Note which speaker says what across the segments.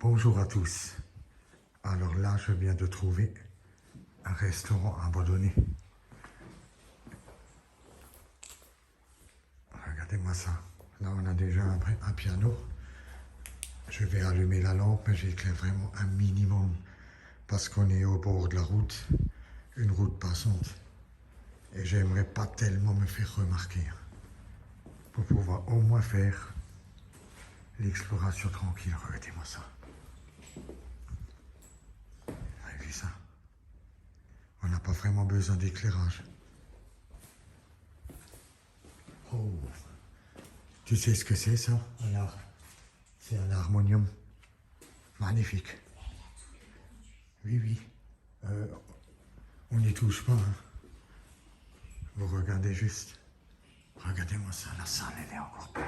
Speaker 1: Bonjour à tous. Alors là, je viens de trouver un restaurant abandonné. Regardez-moi ça. Là, on a déjà un piano. Je vais allumer la lampe, mais j'éclaire vraiment un minimum parce qu'on est au bord de la route, une route passante. Et j'aimerais pas tellement me faire remarquer pour pouvoir au moins faire l'exploration tranquille. Regardez-moi ça. Vous avez vu ça? On n'a pas vraiment besoin d'éclairage. Oh, tu sais ce que c'est ça? C'est un harmonium. Magnifique. Oui, oui. On n'y touche pas. Hein. Vous regardez juste. Regardez-moi ça, la salle, elle est encore belle.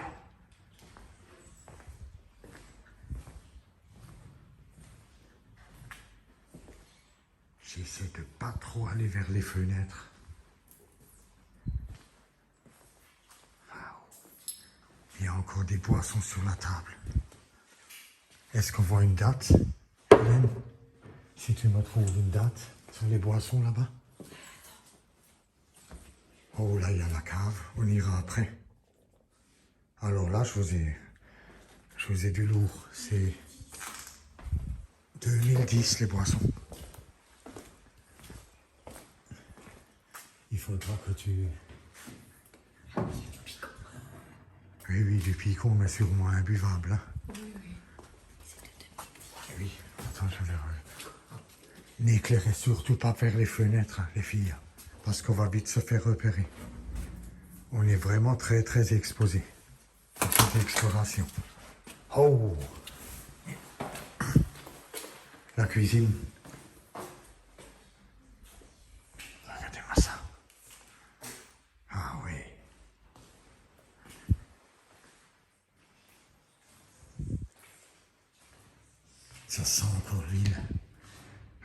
Speaker 1: J'essaie de pas trop aller vers les fenêtres. Il y a encore des boissons sur la table. Est-ce qu'on voit une date, Hélène? Si tu me trouves une date sur les boissons là-bas. Oh là, il y a la cave. On ira après. Alors là, je vous ai du lourd. C'est 2010 les boissons. Il faudra que tu... Oui, oui, du picon, mais sûrement imbuvable. Hein.
Speaker 2: Oui, oui. C'est de 2010.
Speaker 1: Oui, attends, je vais... N'éclairez surtout pas vers les fenêtres, hein, les filles, parce qu'on va vite se faire repérer. On est vraiment très, très exposé à cette exploration. Oh! La cuisine. Regardez-moi ça. Ah oui. Ça sent encore l'huile.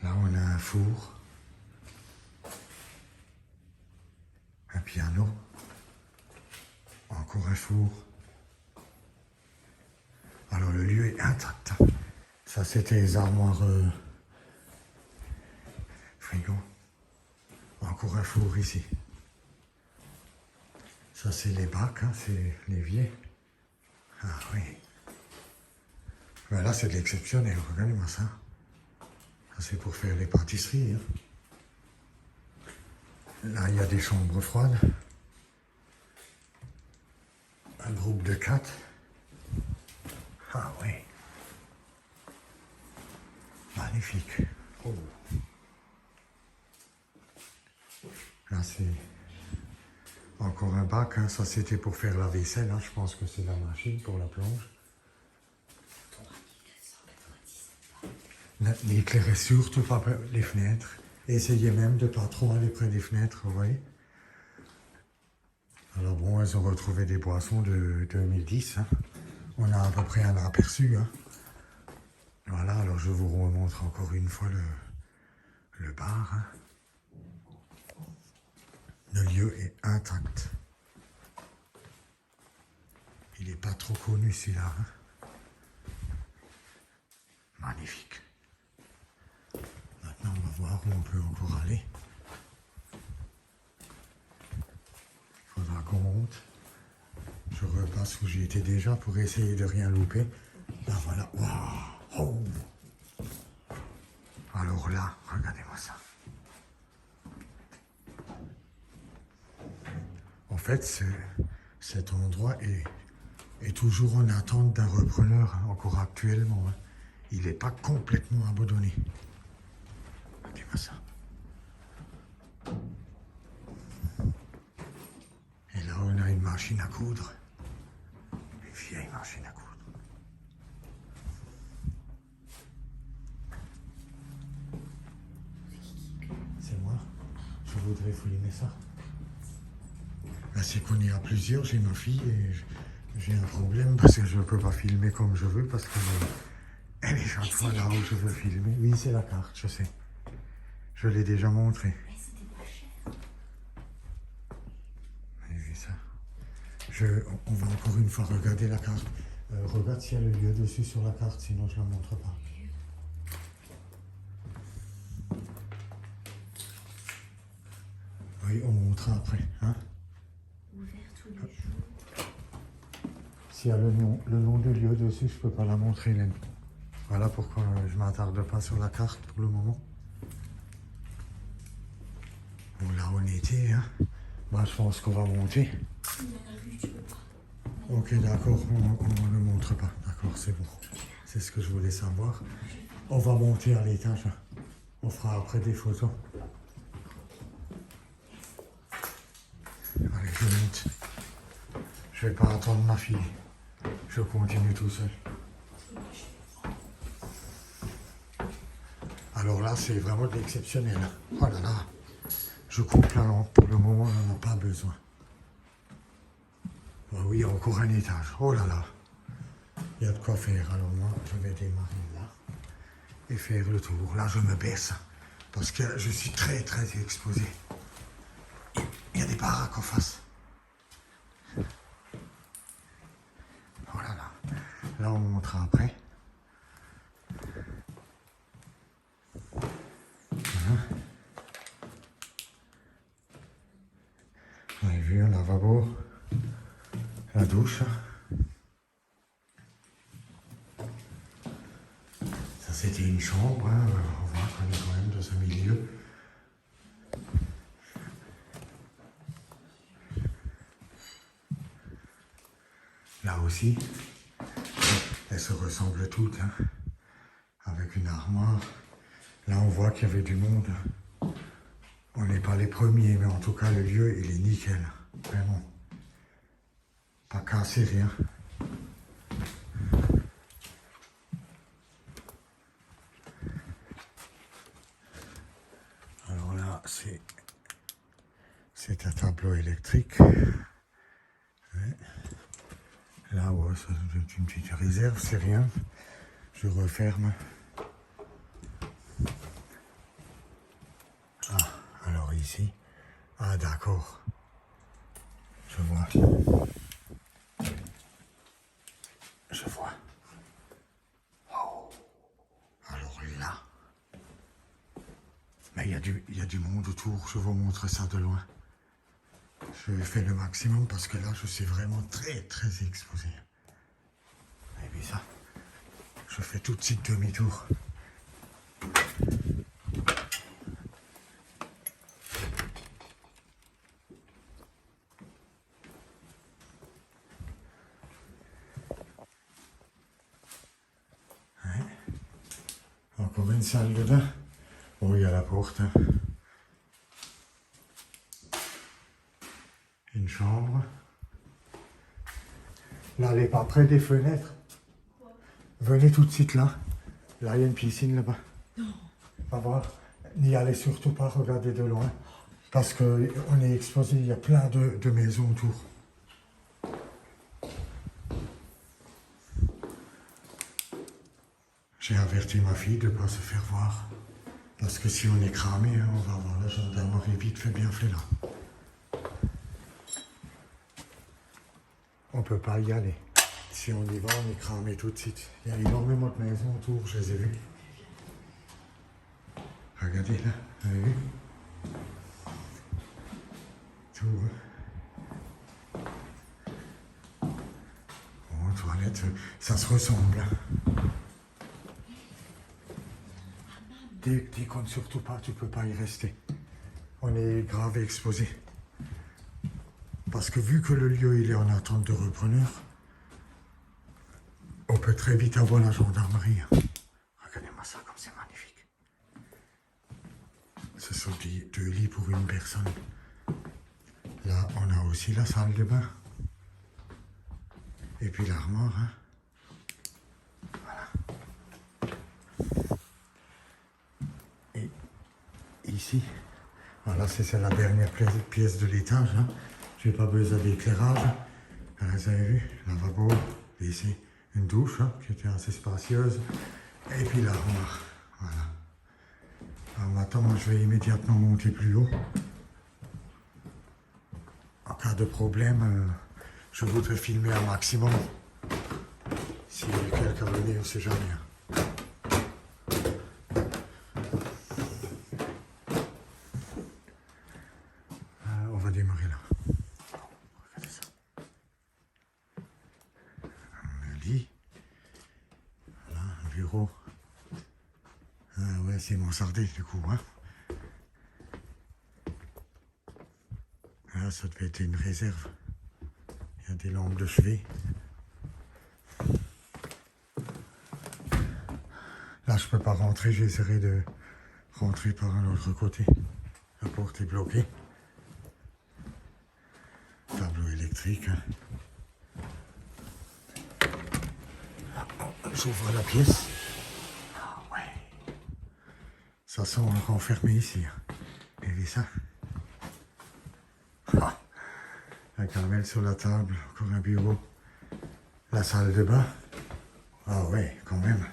Speaker 1: Là, on a un four. Un piano. Encore un four. Alors, le lieu est intact. Ça, c'était les armoires frigo. Encore un four ici. Ça, c'est les bacs, hein, c'est l'évier. Ah oui. Ben là, c'est de l'exceptionnel. Regardez-moi ça. Ça, c'est pour faire les pâtisseries. Hein. Là, il y a des chambres froides. Un groupe de 4. Ah oui. Magnifique. Oh. Là, c'est encore un bac. Hein. Ça, c'était pour faire la vaisselle. Hein. Je pense que c'est la machine pour la plonge. N'éclairez surtout pas les fenêtres. Essayez même de ne pas trop aller près des fenêtres, vous voyez. Alors bon, elles ont retrouvé des boissons de 2010. Hein. On a à peu près un aperçu. Hein. Voilà, alors je vous remontre encore une fois le bar. Hein. Le lieu est intact. Il n'est pas trop connu celui-là. Hein. Magnifique. Maintenant, on va voir où on peut encore aller. Il faudra qu'on monte. Je repasse où j'y étais déjà pour essayer de rien louper. Là, voilà. Waouh! Oh. Alors là, regardez-moi ça. En fait, cet endroit est toujours en attente d'un repreneur, hein, encore actuellement. Hein. Il n'est pas complètement abandonné. Regardez-moi ça. Et là, on a une machine à coudre. Une vieille machine à coudre. C'est moi. Je voudrais filmer ça. Là, c'est qu'on est à plusieurs. J'ai ma fille et j'ai un problème parce que je ne peux pas filmer comme je veux parce qu'elle est chaque fois là où je veux filmer. Oui, c'est la carte, je sais. Je l'ai déjà montré.
Speaker 2: Mais c'était pas cher.
Speaker 1: Vous avez vu ça? On va encore une fois regarder la carte. Regarde s'il y a le lieu dessus sur la carte, sinon je ne la montre pas. Oui, on montrera après. Hein?
Speaker 2: Ouvert tous les jours.
Speaker 1: S'il y a le nom du lieu dessus, je ne peux pas la montrer, Hélène. Voilà pourquoi je ne m'attarde pas sur la carte pour le moment. Bon, là, on était, hein. Moi, je pense qu'on va monter.
Speaker 2: Mais la rue, tu peux pas.
Speaker 1: Ok, d'accord, on ne montre pas. D'accord, c'est bon. C'est ce que je voulais savoir. On va monter à l'étage. Hein. On fera après des photos. Allez, je monte. Je vais pas attendre ma fille. Je continue tout seul. Alors là, c'est vraiment de l'exceptionnel. Oh là là. Je coupe la lampe. Pour le moment, on n'en a pas besoin. Oh oui, encore un étage. Oh là là. Il y a de quoi faire. Alors moi, je vais démarrer là et faire le tour. Là, je me baisse parce que je suis très, très exposé. Il y a des baraques en face. Oh là là. Là, on montrera après. Voilà. Vous avez vu un lavabo, la douche. Ça, c'était une chambre. Hein. On voit qu'on est quand même dans un milieu. Là aussi, elles se ressemblent toutes, hein, avec une armoire. Là, on voit qu'il y avait du monde. On n'est pas les premiers, mais en tout cas, le lieu, il est nickel. Vraiment. Pas cassé, rien. Alors là, c'est un tableau électrique. Ouais. Là, ouais, ça doit être une petite réserve, c'est rien. Je referme. Ah, alors ici. Ah, d'accord. Je vois. Je vois. Oh. Alors là. Mais il y a du monde autour. Je vous montre ça de loin. Je fais le maximum parce que là, je suis vraiment très, très exposé. Et puis ça, je fais tout de suite demi-tour. Ouais. Encore une salle de bain. Oh, il y a la porte. Hein. Une chambre. Là, elle n'est pas près des fenêtres. Venez tout de suite là. Là, il y a une piscine là-bas.
Speaker 2: Non.
Speaker 1: Va voir. N'y allez surtout pas regarder de loin. Parce qu'on est exposé, il y a plein de maisons autour. J'ai averti ma fille de ne pas se faire voir. Parce que si on est cramé, hein, on va avoir la gendarmerie vite fait bien fait là. On ne peut pas y aller. Si on y va, on est cramé tout de suite. Il y a énormément de maisons autour, je les ai vues. Regardez là, vous avez vu? Tout. Bon, toilette, ça se ressemble. Déconne surtout pas, tu peux pas y rester. On est grave exposé. Parce que vu que le lieu il est en attente de repreneur, on peut très vite avoir la gendarmerie. Regardez-moi ça comme c'est magnifique. Ce sont deux lits pour une personne. Là, on a aussi la salle de bain. Et puis l'armoire. Hein. Voilà. Et ici, voilà, c'est la dernière pièce de l'étage. Hein. Je n'ai pas besoin d'éclairage. Vous avez vu, lavabo, ici, une douche hein, qui était assez spacieuse. Et puis l'armoire. Voilà. Alors maintenant, moi, je vais immédiatement monter plus haut. En cas de problème, je voudrais filmer un maximum. Si quelqu'un venait, on sait jamais. On va démarrer là. Regardez ça. Un lit. Voilà, un bureau. Ah ouais, c'est mansardé du coup. Hein. Ah, ça devait être une réserve. Il y a des lampes de chevet. Là, je peux pas rentrer, j'essaierai de rentrer par un autre côté. La porte est bloquée. Tableau électrique. Hein. J'ouvre la pièce. Ah ouais. Ça sent renfermé ici. Hein. Et vu ça. Ah. Un caramel sur la table, encore un bureau. La salle de bain. Ah ouais, quand même.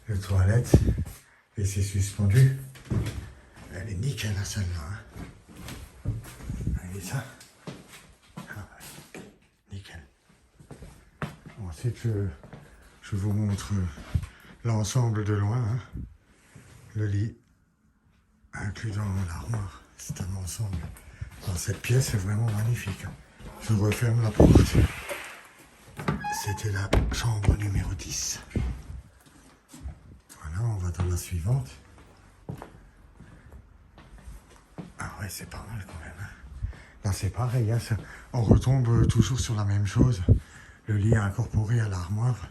Speaker 1: Les toilettes. Et c'est suspendu. Elle est nickel la celle-là. Hein. Et ça. Ah ouais. Nickel. Ensuite, je vous montre l'ensemble de loin. Hein. Le lit inclus dans l'armoire. C'est un ensemble. Dans cette pièce, c'est vraiment magnifique. Hein. Je referme la porte. C'était la chambre numéro 10. Voilà, on va dans la suivante. Ah ouais, c'est pas mal quand même. Hein. Là, c'est pareil. Hein, on retombe toujours sur la même chose. Le lit incorporé à l'armoire.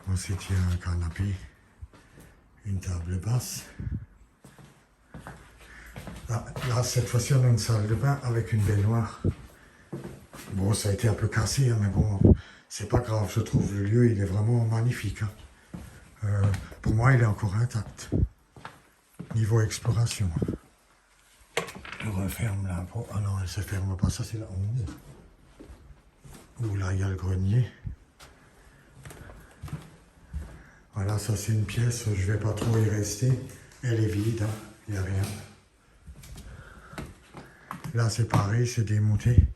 Speaker 1: Ensuite, il y a un canapé. Une table basse. Là, cette fois-ci, on a une salle de bain avec une baignoire. Bon, ça a été un peu cassé, hein, mais bon, c'est pas grave. Je trouve le lieu, il est vraiment magnifique. Hein. Pour moi, il est encore intact. Niveau exploration. Je referme la porte. Ah non, elle se ferme pas. Ça, c'est la 11. Ouh, là, il y a le grenier. Voilà, ça, c'est une pièce. Je vais pas trop y rester. Elle est vide. Hein. Il n'y a rien. Là, c'est pareil, c'est démonté.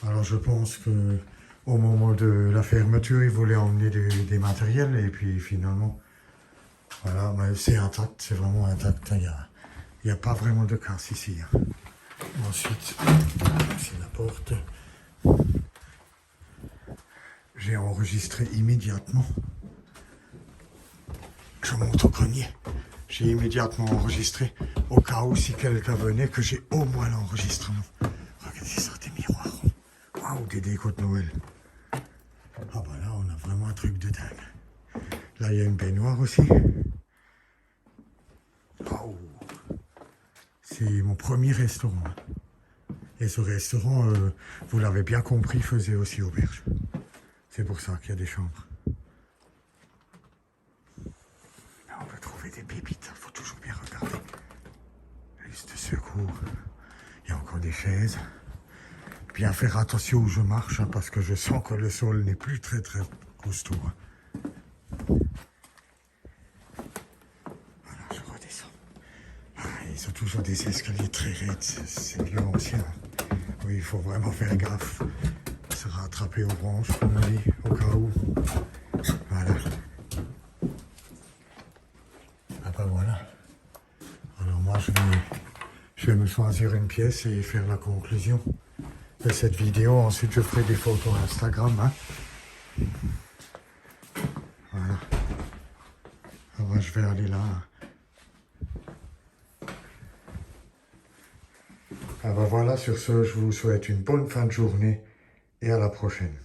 Speaker 1: Alors, je pense que au moment de la fermeture, ils voulaient emmener des matériels. Et puis, finalement, voilà, mais c'est intact. C'est vraiment intact. Il n'y a pas vraiment de casse ici. Hein. Ensuite, c'est la porte. J'ai enregistré immédiatement. Je monte au grenier. J'ai immédiatement enregistré au cas où si quelqu'un venait que j'ai au moins l'enregistrement. Regardez ça, des miroirs. Waouh, des décos de Noël. Ah bah là, on a vraiment un truc de dingue. Là, il y a une baignoire aussi. Waouh. C'est mon premier restaurant. Et ce restaurant, vous l'avez bien compris, faisait aussi auberge. C'est pour ça qu'il y a des chambres. Là, on peut trouver des pépites. Il faut toujours bien regarder. Liste de secours. Il y a encore des chaises. Bien faire attention où je marche, hein, parce que je sens que le sol n'est plus très costaud. Hein. Voilà, je redescends. Ah, ils ont toujours des escaliers très raides. C'est lieu ancien. Oui, il faut vraiment faire gaffe. Se rattraper aux branches, comme on dit, au cas où. Voilà. Ah ben voilà. Alors moi, je vais me choisir une pièce et faire la conclusion de cette vidéo. Ensuite, je ferai des photos Instagram. Hein. Voilà. Alors, je vais aller là. Ah ben voilà, sur ce, je vous souhaite une bonne fin de journée et à la prochaine.